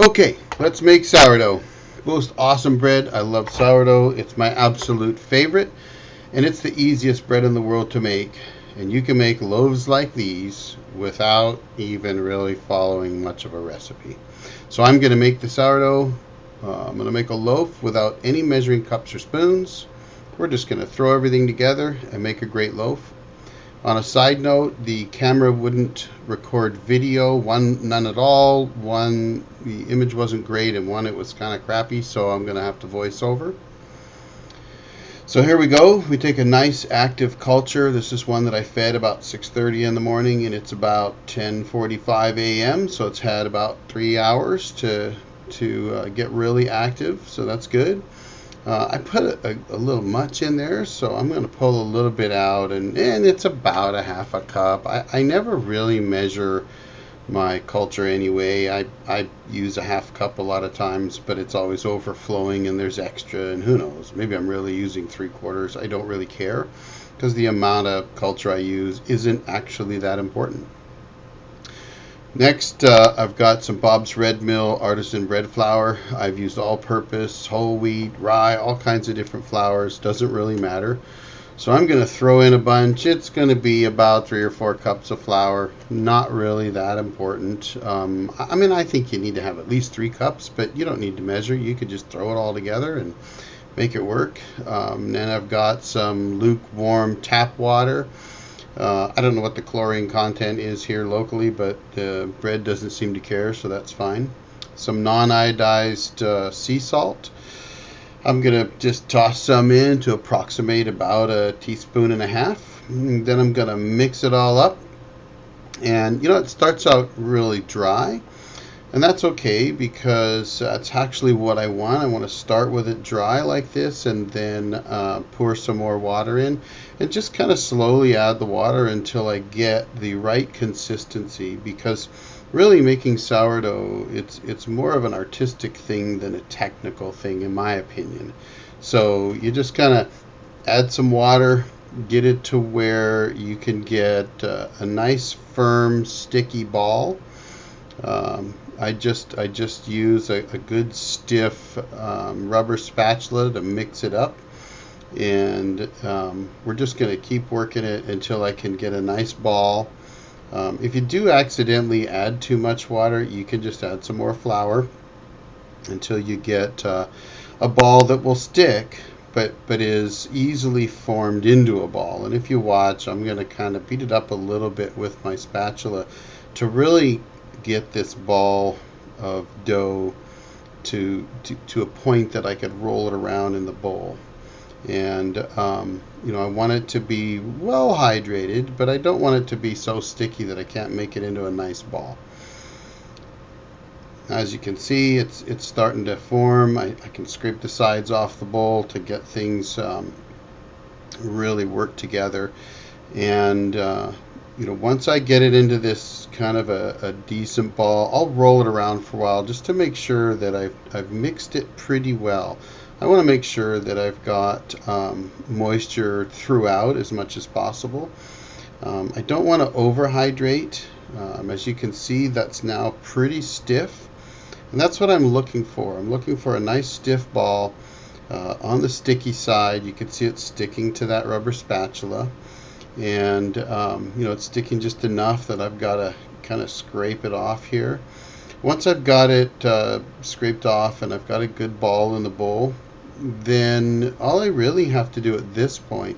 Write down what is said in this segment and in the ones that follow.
Okay, let's make sourdough. Most awesome bread. I love sourdough. It's my absolute favorite, and it's the easiest bread in the world to make. And you can make loaves like these without even really following much of a recipe. So I'm going to make the sourdough. I'm going to make a loaf without any measuring cups or spoons. We're just going to throw everything together and make a great loaf. On a side note, the camera wouldn't record video. One, none at all. One, the image wasn't great, and one, it was kind of crappy, so I'm going to have to voice over. So here we go. We take a nice active culture. This is one that I fed about 6:30 in the morning, and it's about 10:45 a.m. So it's had about 3 hours to get really active. So that's good. I put a little much in there, so I'm going to pull a little bit out, and it's about a half a cup. I never really measure my culture anyway. I use a half cup a lot of times, but it's always overflowing and there's extra, and who knows, maybe I'm really using 3/4. I don't really care because the amount of culture I use isn't actually that important. Next, I've got some Bob's Red Mill Artisan bread flour. I've used all-purpose, whole wheat, rye, all kinds of different flours. Doesn't really matter. So I'm going to throw in a bunch. It's going to be about 3 or 4 cups of flour. Not really that important. I mean, I think you need to have at least 3 cups, but you don't need to measure. You could just throw it all together and make it work. Then I've got some lukewarm tap water. I don't know what the chlorine content is here locally, but the bread doesn't seem to care, so that's fine. Some non-iodized sea salt. I'm going to just toss some in to approximate about 1.5 teaspoons. And then I'm going to mix it all up. And it starts out really dry. And that's okay because that's actually what I want. I want to start with it dry like this and then pour some more water in and just kind of slowly add the water until I get the right consistency, because really making sourdough, it's more of an artistic thing than a technical thing in my opinion. So you just kind of add some water, get it to where you can get a nice firm sticky ball. I just use a good stiff rubber spatula to mix it up, and we're just going to keep working it until I can get a nice ball. If you do accidentally add too much water, you can just add some more flour until you get a ball that will stick, but is easily formed into a ball. And if you watch, I'm going to kind of beat it up a little bit with my spatula to really get this ball of dough to a point that I could roll it around in the bowl. And I want it to be well hydrated, but I don't want it to be so sticky that I can't make it into a nice ball. As you can see, it's starting to form. I can scrape the sides off the bowl to get things really work together. And once I get it into this kind of a decent ball, I'll roll it around for a while just to make sure that I've mixed it pretty well. I want to make sure that I've got moisture throughout as much as possible. I don't want to overhydrate. As you can see, that's now pretty stiff, and that's what I'm looking for. I'm looking for a nice stiff ball on the sticky side. You can see it sticking to that rubber spatula, and it's sticking just enough that I've got to kind of scrape it off here. Once I've got it scraped off and I've got a good ball in the bowl, then all I really have to do at this point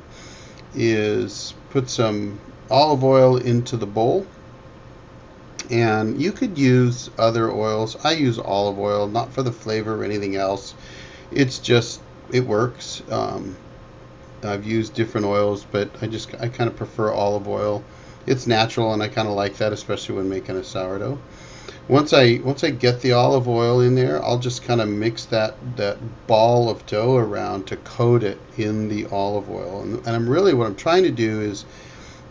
is put some olive oil into the bowl. And you could use other oils. I use olive oil, not for the flavor or anything else. It's just, it works. I've used different oils, but I kind of prefer olive oil. It's natural, and I kind of like that, especially when making a sourdough. Once I get the olive oil in there, I'll just kind of mix that ball of dough around to coat it in the olive oil. And what I'm trying to do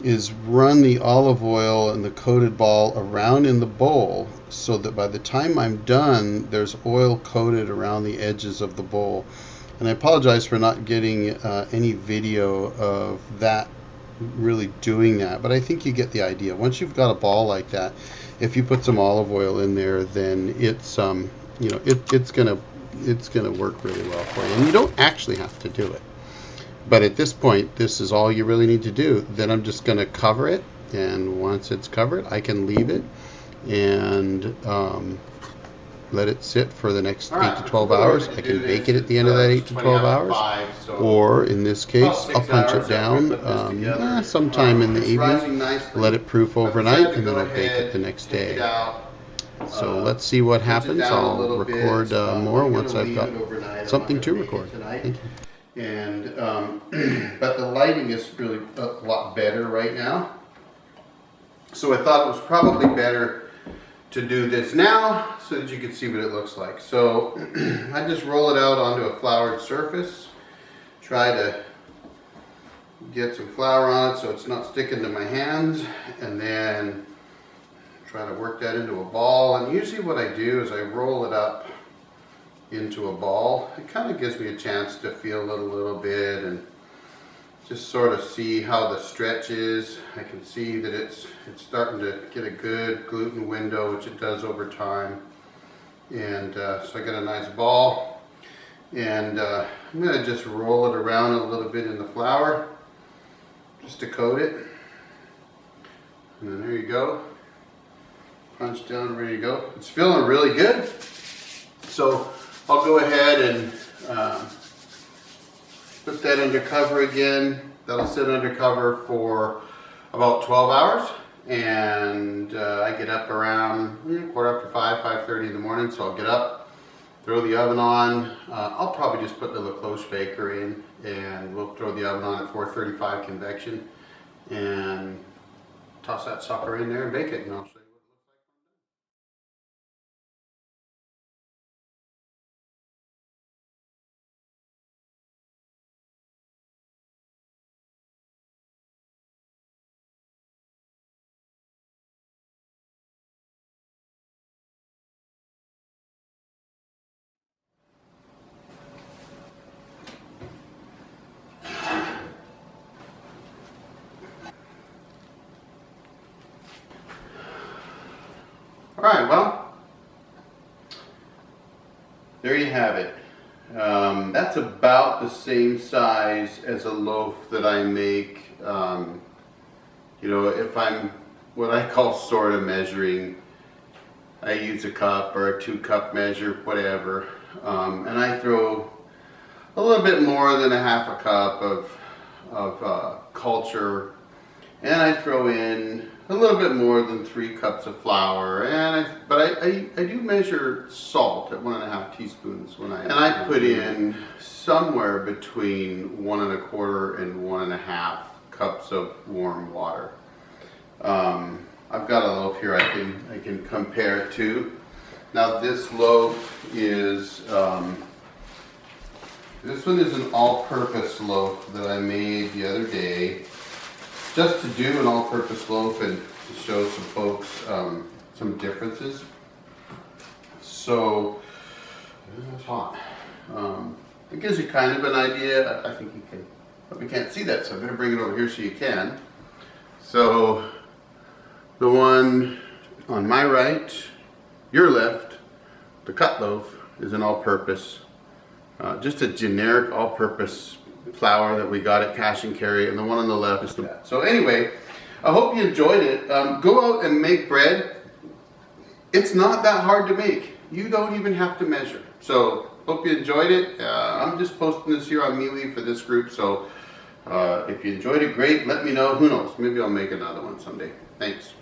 is run the olive oil and the coated ball around in the bowl so that by the time I'm done, there's oil coated around the edges of the bowl. And I apologize for not getting any video of that really doing that, but I think you get the idea. Once you've got a ball like that, if you put some olive oil in there, then it's it's gonna work really well for you, and you don't actually have to do it. But at this point, this is all you really need to do. Then I'm just gonna cover it, and once it's covered, I can leave it and let it sit for the next 8 to 12 hours. I can bake it at the end of that 8 to 12 hours, or in this case, I'll punch it down sometime in the evening, let it proof overnight, and then I'll bake it the next day. So let's see what happens. I'll record more once I've got something to record. Thank you. And but the lighting is really a lot better right now, so I thought it was probably better to do this now so that you can see what it looks like. So I just roll it out onto a floured surface, try to get some flour on it so it's not sticking to my hands, and then try to work that into a ball. And usually what I do is I roll it up into a ball. It kind of gives me a chance to feel it a little bit and just sort of see how the stretch is. I can see that it's starting to get a good gluten window, which it does over time. And so I got a nice ball, and I'm going to just roll it around a little bit in the flour just to coat it. And then there you go. Punch down, ready to go. It's feeling really good. So I'll go ahead and put that under cover again. That'll sit under cover for about 12 hours, and I get up around quarter after 5, 5:30 in the morning. So I'll get up, throw the oven on. I'll probably just put the La Cloche baker in, and we'll throw the oven on at 435 convection and toss that sucker in there and bake it. And I'll show you. All right, well, there you have it. That's about the same size as a loaf that I make. You know, if I'm what I call sort of measuring, I use a cup or a 2-cup measure, whatever, and I throw a little bit more than a half a cup of culture, and I throw in a little bit more than 3 cups of flour, but I do measure salt at 1.5 teaspoons and I put in somewhere between 1 1/4 and 1.5 cups of warm water. I've got a loaf here I can compare it to. Now this loaf is this one is an all-purpose loaf that I made the other day, just to do an all-purpose loaf and to show some folks some differences. So it's hot. It gives you kind of an idea. I think you can, but we can't see that, so I'm going to bring it over here so you can. So the one on my right, your left, the cut loaf, is an all-purpose, just a generic all-purpose flour that we got at Cash and Carry, and the one on the left is the. So anyway, I hope you enjoyed it. Go out and make bread. It's not that hard to make. You don't even have to measure. So hope you enjoyed it. I'm just posting this here on MeWe for this group. So if you enjoyed it, great. Let me know. Who knows? Maybe I'll make another one someday. Thanks.